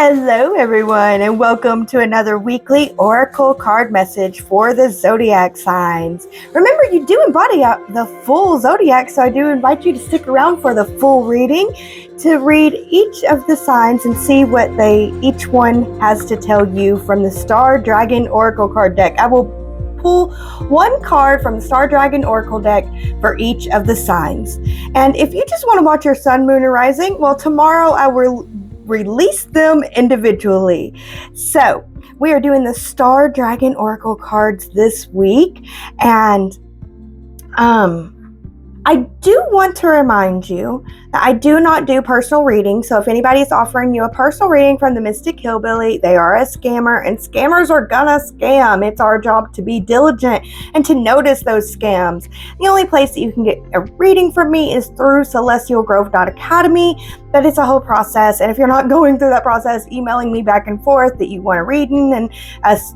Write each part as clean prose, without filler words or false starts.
Hello, everyone, and welcome to another weekly Oracle card message for the zodiac signs. Remember, you do embody the full zodiac, so I do invite you to stick around for the full reading to read each of the signs and see what each one has to tell you from the Star Dragon Oracle card deck. I will pull one card from the Star Dragon Oracle deck for each of the signs. And if you just want to watch your sun, moon, and rising, well, tomorrow I will release them individually. So we are doing the Star Dragon Oracle cards this week, and I do want to remind you that I do not do personal readings. So if anybody is offering you a personal reading from the Mystic Hillbillie, they are a scammer, and scammers are gonna scam. It's our job to be diligent and to notice those scams. The only place that you can get a reading from me is through celestialgrove.academy, but it's a whole process. And if you're not going through that process, emailing me back and forth that you want a reading and us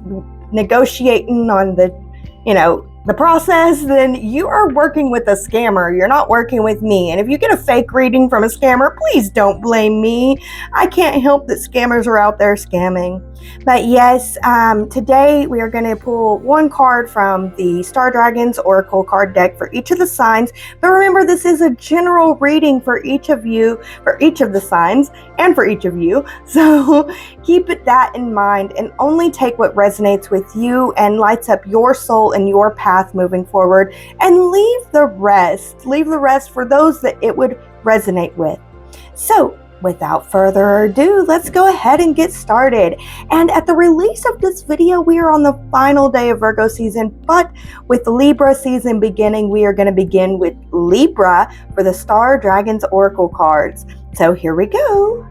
negotiating on the process, then you are working with a scammer. You're not working with me. And if you get a fake reading from a scammer, please don't blame me. I can't help that scammers are out there scamming. But yes, today we are going to pull one card from the Star Dragons Oracle card deck for each of the signs. But remember, this is a general reading for each of you, for each of the signs, and for each of you. So keep that in mind and only take what resonates with you and lights up your soul and your path moving forward, and leave the rest for those that it would resonate with. So without further ado, let's go ahead and get started. And at the release of this video, we are on the final day of Virgo season, but with Libra season beginning, we are going to begin with Libra for the Star Dragons Oracle cards. So here we go.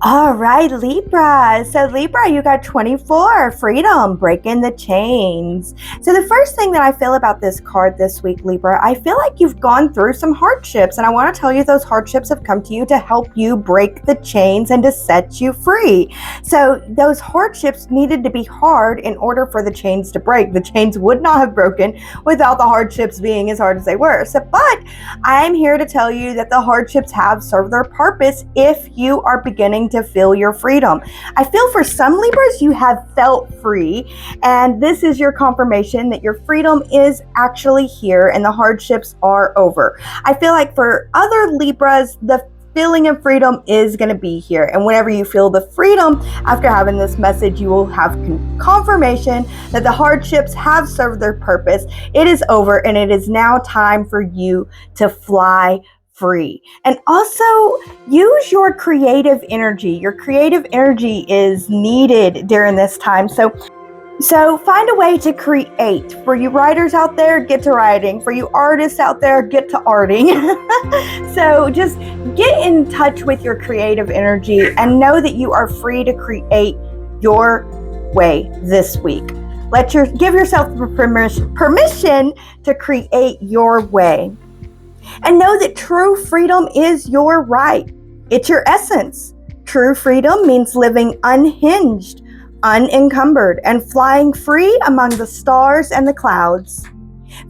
All right, Libra. So Libra, you got 24, freedom, breaking the chains. So the first thing that I feel about this card this week, Libra, I feel like you've gone through some hardships, and I want to tell you those hardships have come to you to help you break the chains and to set you free. So those hardships needed to be hard in order for the chains to break. The chains would not have broken without the hardships being as hard as they were. But I'm here to tell you that the hardships have served their purpose if you are beginning to feel your freedom. I feel for some Libras, you have felt free, and this is your confirmation that your freedom is actually here and the hardships are over. I feel like for other Libras, the feeling of freedom is going to be here, and whenever you feel the freedom after having this message, you will have confirmation that the hardships have served their purpose. It is over, and it is now time for you to fly free. And also use your creative energy. Your creative energy is needed during this time. So find a way to create. For you writers out there, get to writing. For you artists out there, get to arting. So just get in touch with your creative energy and know that you are free to create your way this week. Give yourself permission to create your way. And know that true freedom is your right. It's your essence. True freedom means living unhinged, unencumbered, and flying free among the stars and the clouds.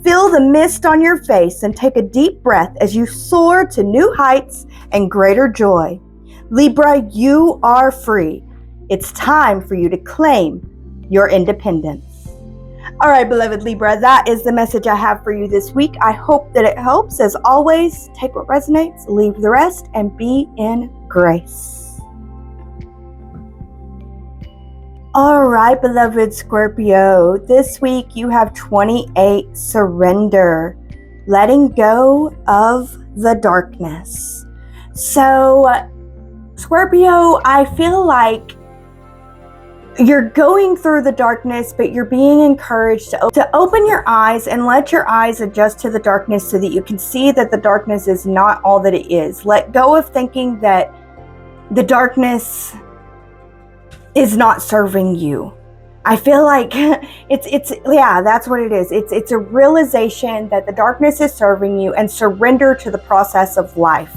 Feel the mist on your face and take a deep breath as you soar to new heights and greater joy. Libra, you are free. It's time for you to claim your independence. All right, beloved Libra, that is the message I have for you this week. I hope that it helps. As always, take what resonates, leave the rest, and be in grace. All right, beloved Scorpio, this week you have 28, surrender, letting go of the darkness. So, Scorpio, I feel like you're going through the darkness, but you're being encouraged to open your eyes and let your eyes adjust to the darkness so that you can see that the darkness is not all that it is. Let go of thinking that the darkness is not serving you. I feel like that's what it is. It's a realization that the darkness is serving you, and surrender to the process of life.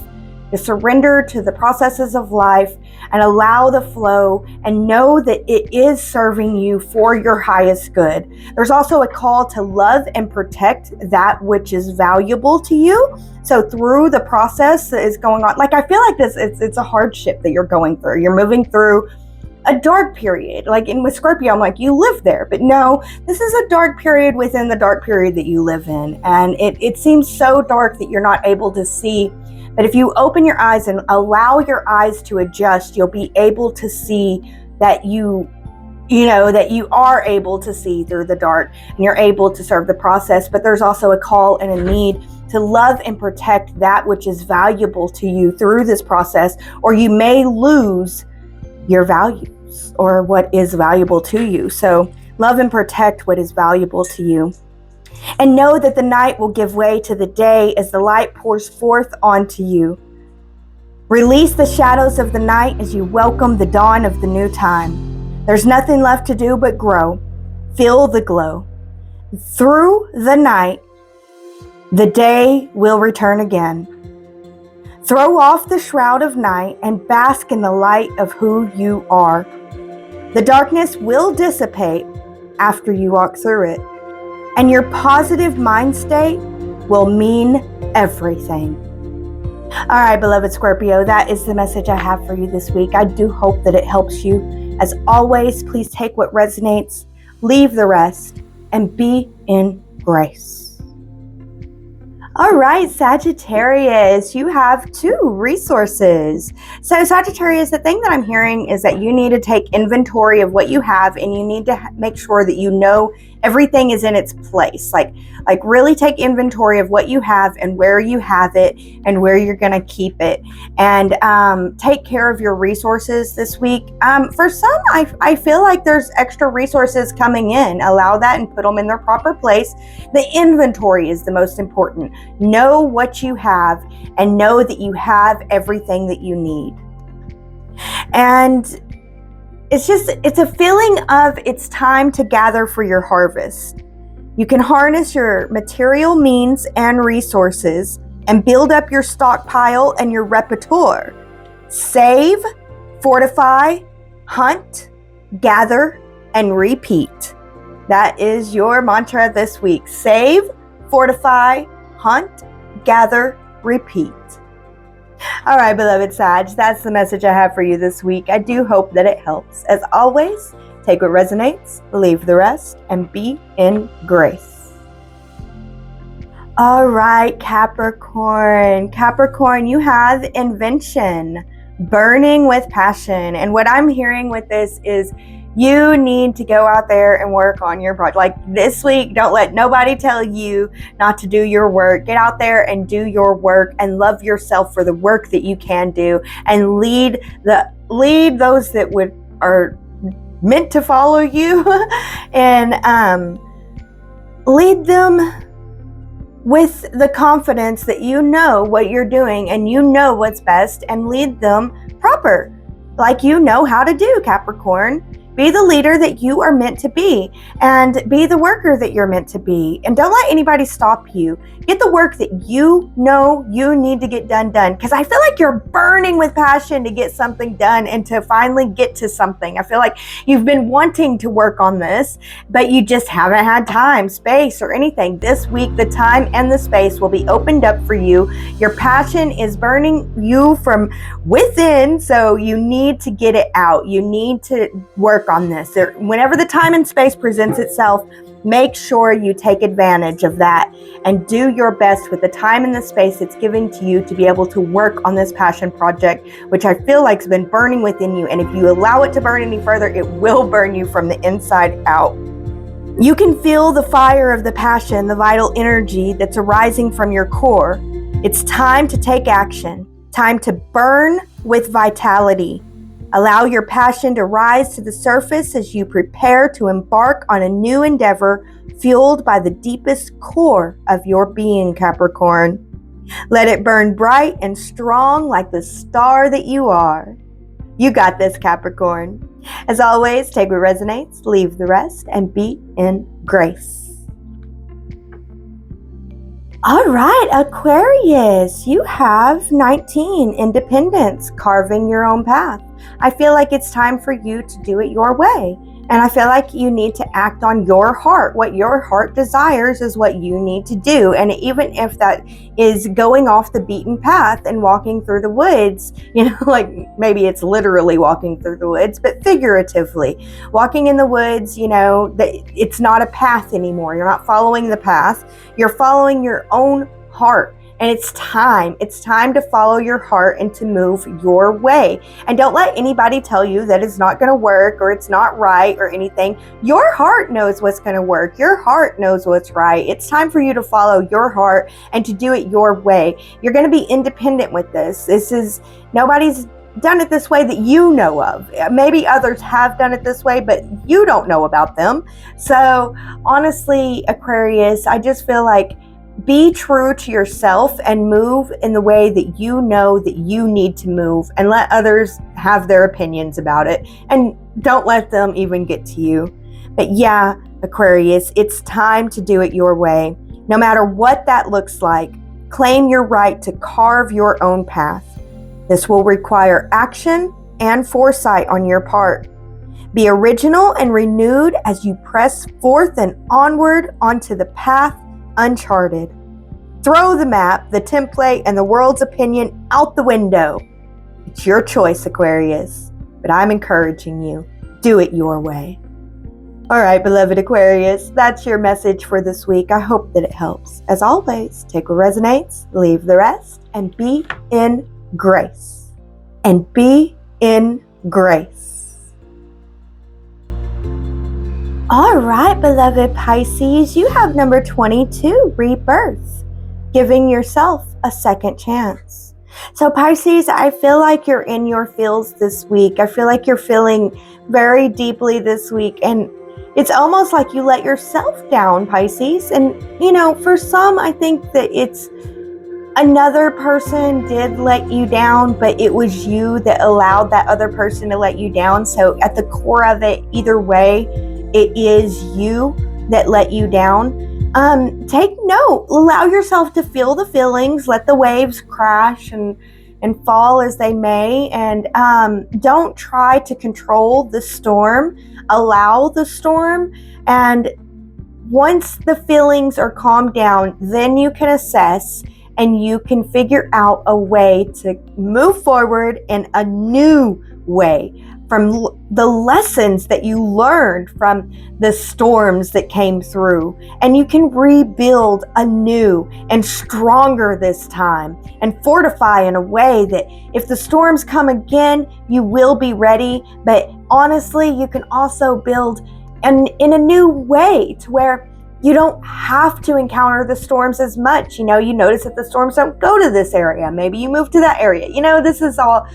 to surrender to the processes of life and allow the flow and know that it is serving you for your highest good. There's also a call to love and protect that which is valuable to you. So through the process that is going on, like I feel like it's a hardship that you're going through. You're moving through a dark period. Like with Scorpio, I'm like, you live there. But no, this is a dark period within the dark period that you live in. And it seems so dark that you're not able to see. But if you open your eyes and allow your eyes to adjust, you'll be able to see that you are able to see through the dark and you're able to serve the process. But there's also a call and a need to love and protect that which is valuable to you through this process, or you may lose your values or what is valuable to you. So love and protect what is valuable to you. And know that the night will give way to the day as the light pours forth onto you. Release the shadows of the night as you welcome the dawn of the new time. There's nothing left to do but grow. Feel the glow. Through the night, the day will return again. Throw off the shroud of night and bask in the light of who you are. The darkness will dissipate after you walk through it, and your positive mind state will mean everything. All right, beloved Scorpio, that is the message I have for you this week. I do hope that it helps you. As always, please take what resonates, leave the rest, and be in grace. All right, Sagittarius, you have 2 resources. So Sagittarius, the thing that I'm hearing is that you need to take inventory of what you have, and you need to make sure that you know everything is in its place. Like really take inventory of what you have and where you have it and where you're going to keep it. And take care of your resources this week. For some, I feel like there's extra resources coming in. Allow that and put them in their proper place. The inventory is the most important. Know what you have and know that you have everything that you need. And it's a feeling of it's time to gather for your harvest. You can harness your material means and resources and build up your stockpile and your repertoire. Save, fortify, hunt, gather, and repeat. That is your mantra this week. Save, fortify, hunt, gather, repeat. All right, beloved Sag, that's the message I have for you this week. I do hope that it helps. As always, take what resonates, leave the rest, and be in grace. All right, Capricorn. Capricorn, you have invention, burning with passion. And what I'm hearing with this is you need to go out there and work on your project. Like this week, don't let nobody tell you not to do your work. Get out there and do your work and love yourself for the work that you can do, and lead those that are meant to follow you and lead them with the confidence that you know what you're doing and you know what's best, and lead them proper, like you know how to do, Capricorn. Be the leader that you are meant to be, and be the worker that you're meant to be. And don't let anybody stop you. Get the work that you know you need to get done. Because I feel like you're burning with passion to get something done and to finally get to something. I feel like you've been wanting to work on this, but you just haven't had time, space, or anything. This week, the time and the space will be opened up for you. Your passion is burning you from within, so you need to get it out. You need to work on this. Whenever the time and space presents itself, make sure you take advantage of that and do your best with the time and the space it's giving to you to be able to work on this passion project, which I feel like has been burning within you. And if you allow it to burn any further, it will burn you from the inside out. You can feel the fire of the passion, the vital energy that's arising from your core. It's time to take action, time to burn with vitality. Allow your passion to rise to the surface as you prepare to embark on a new endeavor fueled by the deepest core of your being, Capricorn. Let it burn bright and strong like the star that you are. You got this, Capricorn. As always, take what resonates, leave the rest, and be in grace. All right, Aquarius, you have 19, independence, carving your own path. I feel like it's time for you to do it your way. And I feel like you need to act on your heart. What your heart desires is what you need to do. And even if that is going off the beaten path and walking through the woods, like maybe it's literally walking through the woods, but figuratively. Walking in the woods, it's not a path anymore. You're not following the path. You're following your own heart. And it's time to follow your heart and to move your way. And don't let anybody tell you that it's not going to work or it's not right or anything. Your heart knows what's going to work. Your heart knows what's right. It's time for you to follow your heart and to do it your way. You're going to be independent with this. Nobody's done it this way that you know of. Maybe others have done it this way, but you don't know about them. So honestly, Aquarius, I just feel like be true to yourself and move in the way that you know that you need to move, and let others have their opinions about it, and don't let them even get to you. But yeah, Aquarius, it's time to do it your way. No matter what that looks like, claim your right to carve your own path. This will require action and foresight on your part. Be original and renewed as you press forth and onward onto the path uncharted. Throw the map, the template, and the world's opinion out the window. It's your choice, Aquarius, but I'm encouraging you. Do it your way. All right, beloved Aquarius, that's your message for this week. I hope that it helps. As always, take what resonates, leave the rest, and be in grace. And be in grace. All right, beloved Pisces, you have number 22, rebirth, giving yourself a second chance. So Pisces, I feel like you're in your feels this week. I feel like you're feeling very deeply this week, and it's almost like you let yourself down, Pisces. And, for some, I think that it's another person did let you down, but it was you that allowed that other person to let you down. So at the core of it, either way, it is you that let you down. Take note, allow yourself to feel the feelings, let the waves crash and fall as they may, and don't try to control the storm. Allow the storm, and once the feelings are calmed down, then you can assess and you can figure out a way to move forward in a new way from the lessons that you learned from the storms that came through. And you can rebuild anew and stronger this time and fortify in a way that if the storms come again, you will be ready. But honestly, you can also build in a new way to where you don't have to encounter the storms as much. You notice that the storms don't go to this area. Maybe you move to that area. This is all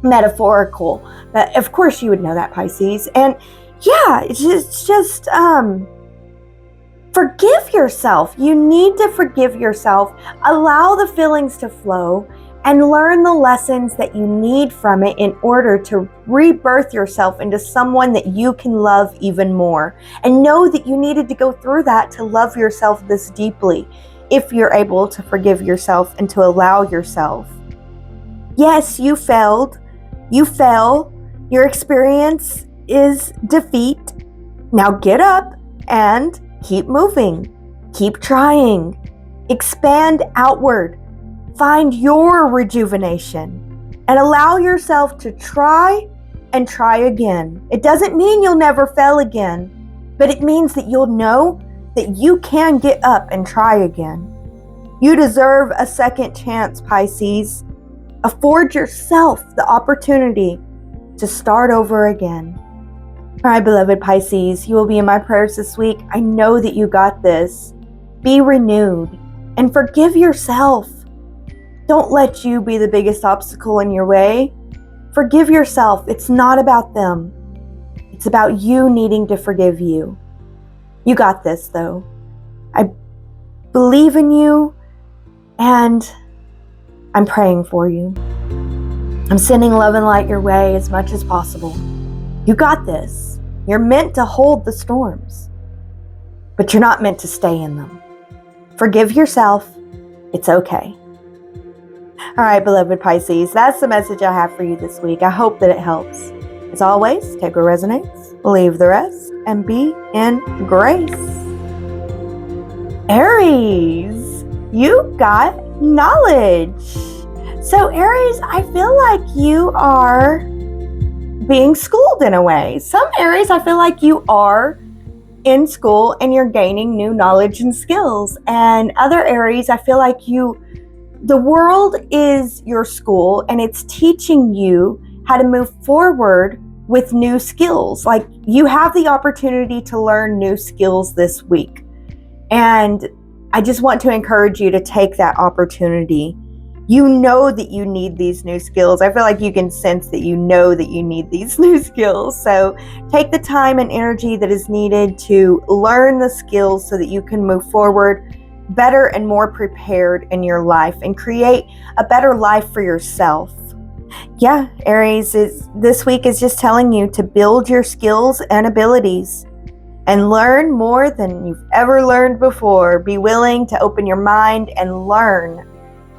metaphorical. But of course you would know that, Pisces. And yeah, it's just forgive yourself. You need to forgive yourself. Allow the feelings to flow and learn the lessons that you need from it in order to rebirth yourself into someone that you can love even more. And know that you needed to go through that to love yourself this deeply, if you're able to forgive yourself and to allow yourself. Yes, you failed. You fell. Your experience is defeat. Now get up and keep moving. Keep trying. Expand outward. Find your rejuvenation and allow yourself to try and try again. It doesn't mean you'll never fail again, but it means that you'll know that you can get up and try again. You deserve a second chance, Pisces. Afford yourself the opportunity to start over again. All right, beloved Pisces, you will be in my prayers this week. I know that you got this. Be renewed and forgive yourself. Don't let you be the biggest obstacle in your way. Forgive yourself. It's not about them. It's about you needing to forgive you. You got this, though. I believe in you, and I'm praying for you. I'm sending love and light your way as much as possible. You got this. You're meant to hold the storms, but you're not meant to stay in them. Forgive yourself. It's okay. All right, beloved Pisces, that's the message I have for you this week. I hope that it helps. As always, take what resonates, leave the rest, and be in grace. Aries, you got knowledge. So Aries, I feel like you are being schooled in a way. Some Aries, I feel like you are in school and you're gaining new knowledge and skills. And other Aries, I feel like the world is your school and it's teaching you how to move forward with new skills. Like you have the opportunity to learn new skills this week. And I just want to encourage you to take that opportunity. You know that you need these new skills. I feel like you can sense that you know that you need these new skills. So take the time and energy that is needed to learn the skills so that you can move forward better and more prepared in your life and create a better life for yourself. Yeah, Aries, this week is just telling you to build your skills and abilities and learn more than you've ever learned before. Be willing to open your mind and learn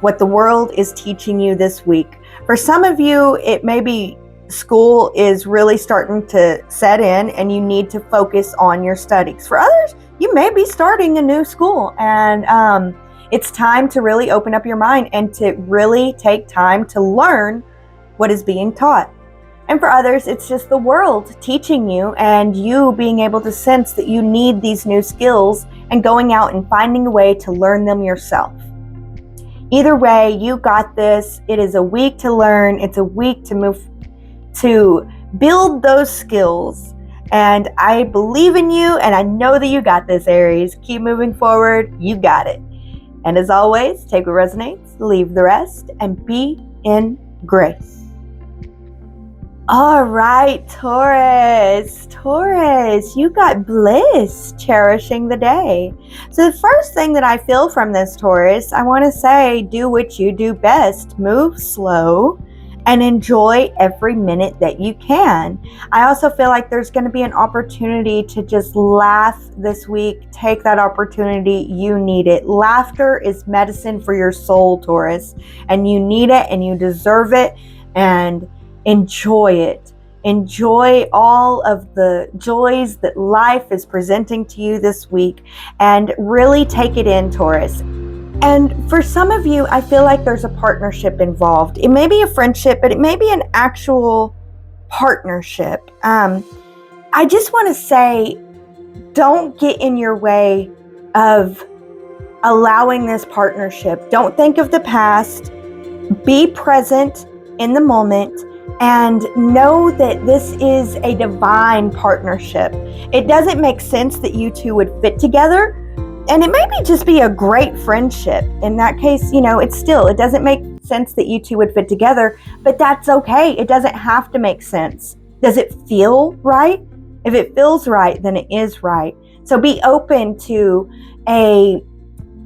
what the world is teaching you this week. For some of you, it may be school is really starting to set in and you need to focus on your studies. For others, you may be starting a new school and it's time to really open up your mind and to really take time to learn what is being taught. And for others, it's just the world teaching you and you being able to sense that you need these new skills and going out and finding a way to learn them yourself. Either way, you got this. It is a week to learn. It's a week to build those skills. And I believe in you and I know that you got this, Aries. Keep moving forward. You got it. And as always, take what resonates, leave the rest, and be in grace. All right, Taurus, you got bliss, cherishing the day. So the first thing that I feel from this, Taurus, I want to say, do what you do best, move slow and enjoy every minute that you can. I also feel like there's going to be an opportunity to just laugh this week. Take that opportunity. You need it. Laughter is medicine for your soul, Taurus, and you need it and you deserve it. And enjoy it. Enjoy all of the joys that life is presenting to you this week and really take it in, Taurus. And for some of you, I feel like there's a partnership involved. It may be a friendship, but it may be an actual partnership. I just want to say, don't get in your way of allowing this partnership. Don't think of the past. Be present in the moment. And know that this is a divine partnership. It doesn't make sense that you two would fit together. And it may just be a great friendship. In that case, it doesn't make sense that you two would fit together, but that's okay. It doesn't have to make sense. Does it feel right? If it feels right, then it is right. So be open to a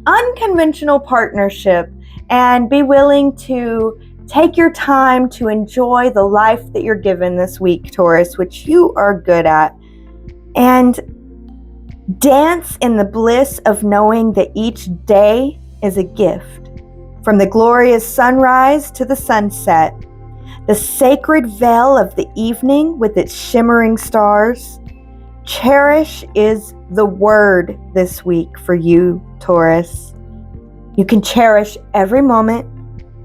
unconventional partnership and be willing to take your time to enjoy the life that you're given this week, Taurus, which you are good at. And dance in the bliss of knowing that each day is a gift. From the glorious sunrise to the sunset, the sacred veil of the evening with its shimmering stars. Cherish is the word this week for you, Taurus. You can cherish every moment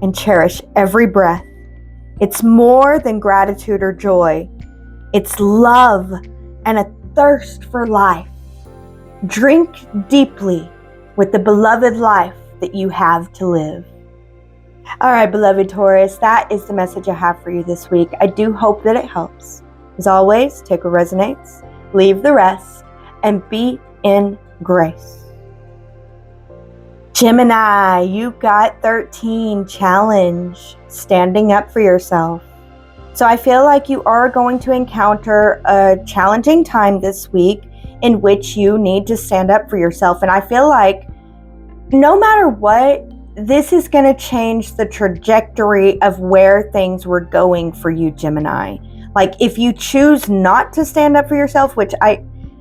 and cherish every breath. It's more than gratitude or joy. It's love and a thirst for life. Drink deeply with the beloved life that you have to live. All right, beloved Taurus, that is the message I have for you this week. I do hope that it helps. As always, take what resonates, leave the rest, and be in grace. Gemini, you got 13, challenge, standing up for yourself. So I feel like you are going to encounter a challenging time this week in which you need to stand up for yourself. And I feel like no matter what, this is going to change the trajectory of where things were going for you, Gemini. Like if you choose not to stand up for yourself, which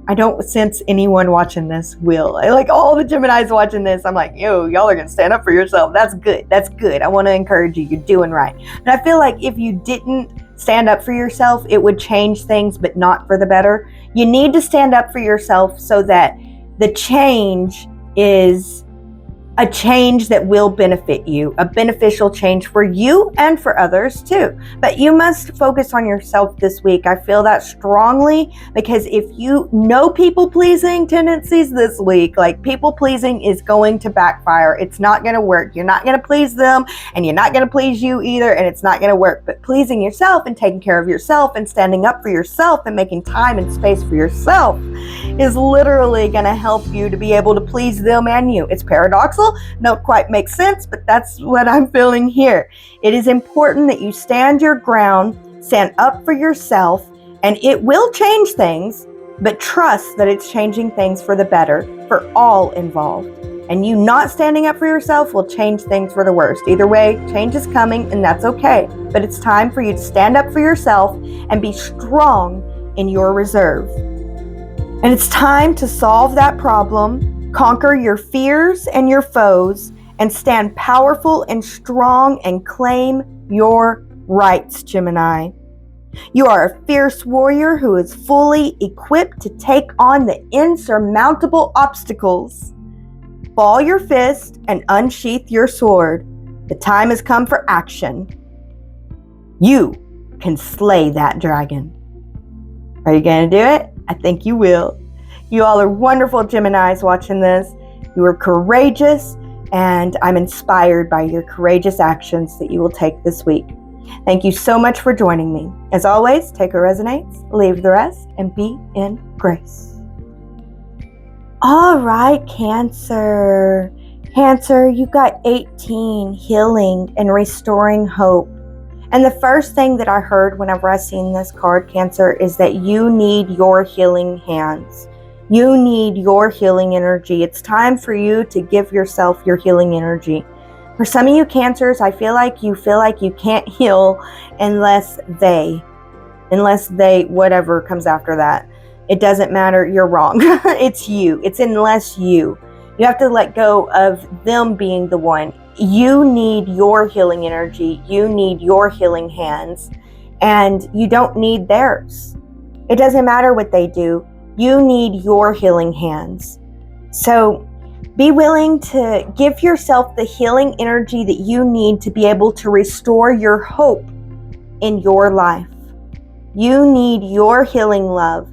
I don't sense anyone watching this will. Like all the Geminis watching this, I'm like, yo, y'all are going to stand up for yourself. That's good. That's good. I want to encourage you. You're doing right. But I feel like if you didn't stand up for yourself, it would change things, but not for the better. You need to stand up for yourself so that the change is a change that will benefit you, a beneficial change for you and for others too. But you must focus on yourself this week. I feel that strongly, because if you know people-pleasing tendencies this week, like people-pleasing is going to backfire. It's not going to work. You're not going to please them, and you're not going to please you either, and it's not going to work. But pleasing yourself and taking care of yourself and standing up for yourself and making time and space for yourself is literally going to help you to be able to please them and you. It's paradoxical. Don't quite make sense, but that's what I'm feeling here. It is important that you stand your ground, stand up for yourself, and it will change things, but trust that it's changing things for the better for all involved. And you not standing up for yourself will change things for the worst. Either way, change is coming, and that's okay. But it's time for you to stand up for yourself and be strong in your reserve. And it's time to solve that problem, conquer your fears and your foes, and stand powerful and strong and claim your rights, Gemini. You are a fierce warrior who is fully equipped to take on the insurmountable obstacles. Ball your fist and unsheath your sword. The time has come for action. You can slay that dragon. Are you going to do it? I think you will. You all are wonderful Geminis watching this. You are courageous, and I'm inspired by your courageous actions that you will take this week. Thank you so much for joining me. As always, take what resonates, leave the rest, and be in grace. All right, Cancer. Cancer, you got 18, healing and restoring hope. And the first thing that I heard whenever I seen this card, Cancer, is that you need your healing hands. You need your healing energy. It's time for you to give yourself your healing energy. For some of you Cancers, I feel like you can't heal unless they, whatever comes after that. It doesn't matter. You're wrong. It's you. It's unless you. You have to let go of them being the one. You need your healing energy. You need your healing hands. And you don't need theirs. It doesn't matter what they do. You need your healing hands. So be willing to give yourself the healing energy that you need to be able to restore your hope in your life. You need your healing love.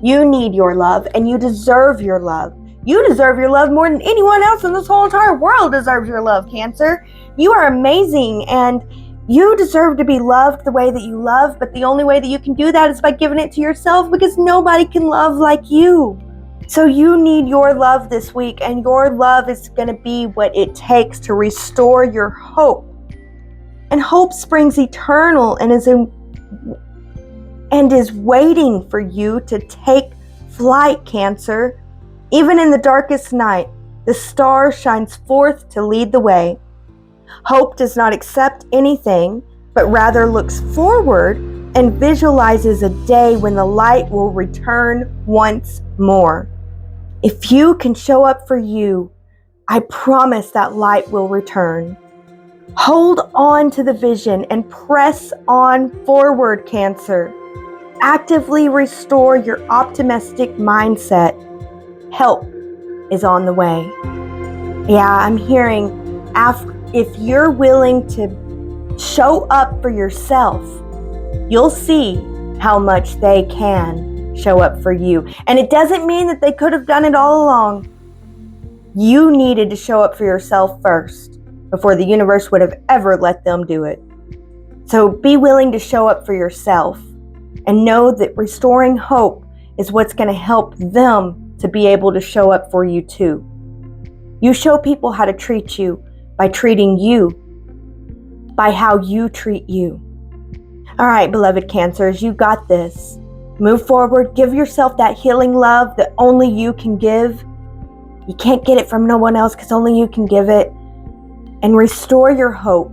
You need your love, and you deserve your love. You deserve your love more than anyone else in this whole entire world deserves your love, Cancer. You are amazing, and you deserve to be loved the way that you love, but the only way that you can do that is by giving it to yourself, because nobody can love like you. So you need your love this week, and your love is going to be what it takes to restore your hope. And hope springs eternal and is waiting for you to take flight, Cancer. Even in the darkest night, the star shines forth to lead the way. Hope does not accept anything, but rather looks forward and visualizes a day when the light will return once more. If you can show up for you, I promise that light will return. Hold on to the vision and press on forward, Cancer. Actively restore your optimistic mindset. Help is on the way. Yeah, I'm hearing if you're willing to show up for yourself, you'll see how much they can show up for you. And it doesn't mean that they could have done it all along. You needed to show up for yourself first before the universe would have ever let them do it. So be willing to show up for yourself and know that restoring hope is what's going to help them to be able to show up for you too. You show people how to treat you by treating you by how you treat you. All right, beloved Cancers, you got this. Move forward. Give yourself that healing love that only you can give. You can't get it from no one else because only you can give it. And restore your hope.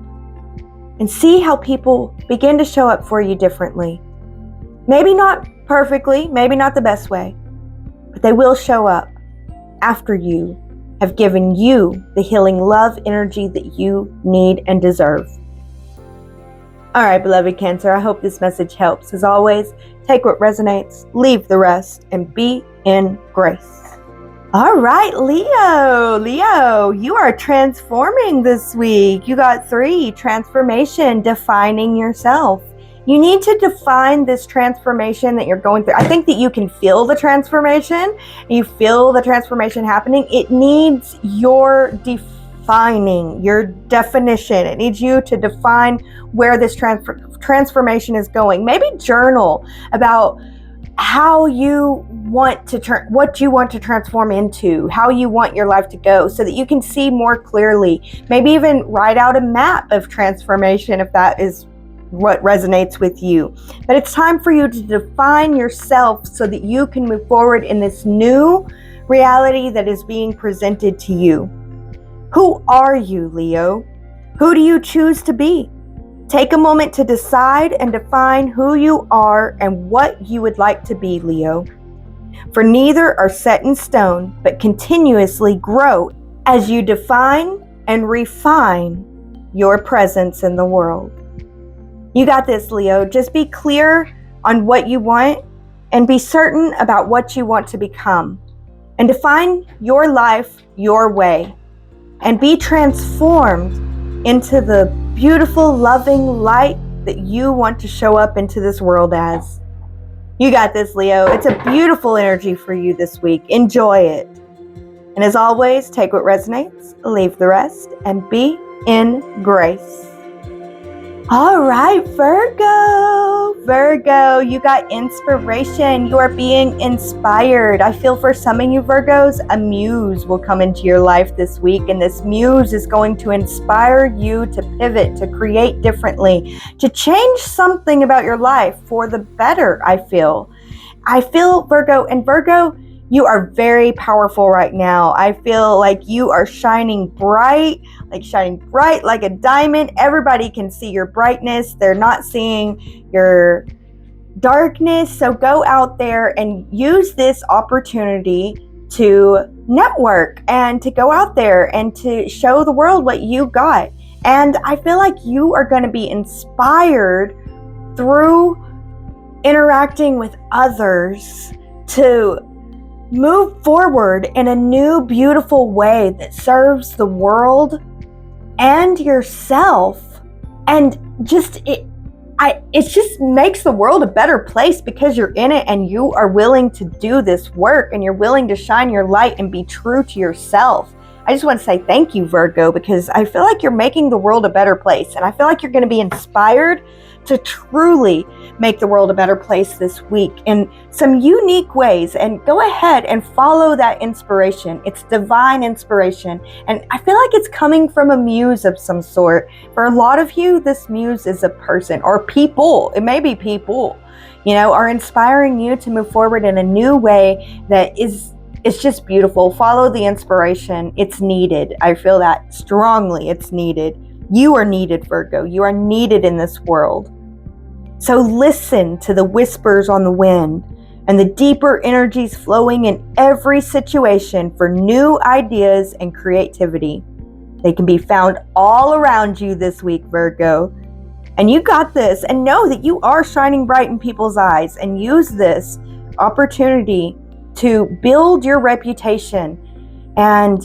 And see how people begin to show up for you differently. Maybe not perfectly, maybe not the best way. but they will show up after you have given you the healing love energy that you need and deserve. All right, beloved Cancer, I hope this message helps. As always, take what resonates, leave the rest, and be in grace. All right, Leo, you are transforming this week. You got 3, transformation, defining yourself. You need to define this transformation that you're going through. I think that you can feel the transformation. You feel the transformation happening. It needs your defining, your definition. It needs you to define where this transformation is going. Maybe journal about how you want to what you want to transform into, how you want your life to go, so that you can see more clearly. Maybe even write out a map of transformation if that is what resonates with you. But it's time for you to define yourself so that you can move forward in this new reality that is being presented to you. Who are you, Leo? Who do you choose to be? Take a moment to decide and define who you are and what you would like to be, Leo. For neither are set in stone, but continuously grow as you define and refine your presence in the world. You got this, Leo. Just be clear on what you want and be certain about what you want to become. And define your life your way. And be transformed into the beautiful, loving light that you want to show up into this world as. You got this, Leo. It's a beautiful energy for you this week. Enjoy it. And as always, take what resonates, leave the rest, and be in grace. All right, Virgo, you got inspiration. You are being inspired. I feel for some of you Virgos, a muse will come into your life this week, and this muse is going to inspire you to pivot, to create differently, to change something about your life for the better, I feel Virgo, and Virgo, you are very powerful right now. I feel like you are shining bright like a diamond. Everybody can see your brightness. They're not seeing your darkness. So go out there and use this opportunity to network and to go out there and to show the world what you got. And I feel like you are going to be inspired through interacting with others to move forward in a new, beautiful way that serves the world and yourself. And it just makes the world a better place because you're in it and you are willing to do this work and you're willing to shine your light and be true to yourself. I just want to say thank you, Virgo, because I feel like you're making the world a better place. And I feel like you're going to be inspired to truly make the world a better place this week in some unique ways. And go ahead and follow that inspiration. It's divine inspiration. And I feel like it's coming from a muse of some sort. For a lot of you, this muse is a person or people. It may be people, are inspiring you to move forward in a new way that it's just beautiful. Follow the inspiration. It's needed. I feel that strongly. It's needed. You are needed, Virgo. You are needed in this world. So listen to the whispers on the wind and the deeper energies flowing in every situation for new ideas and creativity. They can be found all around you this week, Virgo. And you got this. And know that you are shining bright in people's eyes. And use this opportunity to build your reputation and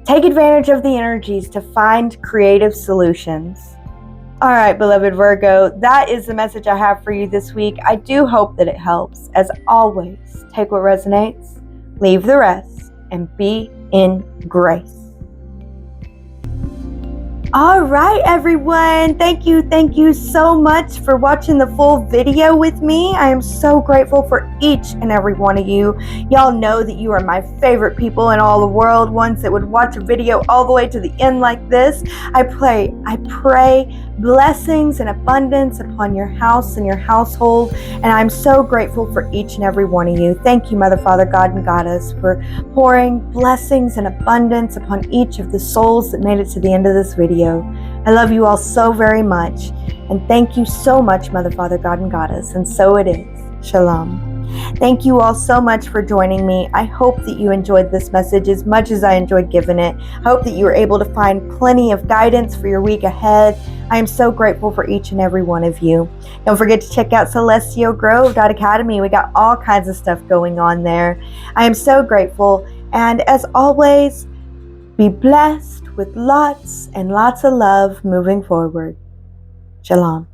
take advantage of the energies to find creative solutions. All right, beloved Virgo, that is the message I have for you this week. I do hope that it helps. As always, take what resonates, leave the rest, and be in grace. All right, everyone. Thank you so much for watching the full video with me. I am so grateful for each and every one of you. Y'all know that you are my favorite people in all the world, ones that would watch a video all the way to the end like this. I pray blessings and abundance upon your house and your household, and I'm so grateful for each and every one of you. Thank you, Mother, Father, God, and Goddess, for pouring blessings and abundance upon each of the souls that made it to the end of this video. I love you all so very much, and thank you so much, Mother, Father, God, and Goddess, and so it is. Shalom. Thank you all so much for joining me. I hope that you enjoyed this message as much as I enjoyed giving it. I hope that you were able to find plenty of guidance for your week ahead. I am so grateful for each and every one of you. Don't forget to check out celestialgrove.academy. We got all kinds of stuff going on there. I am so grateful. And as always, be blessed with lots and lots of love moving forward. Shalom.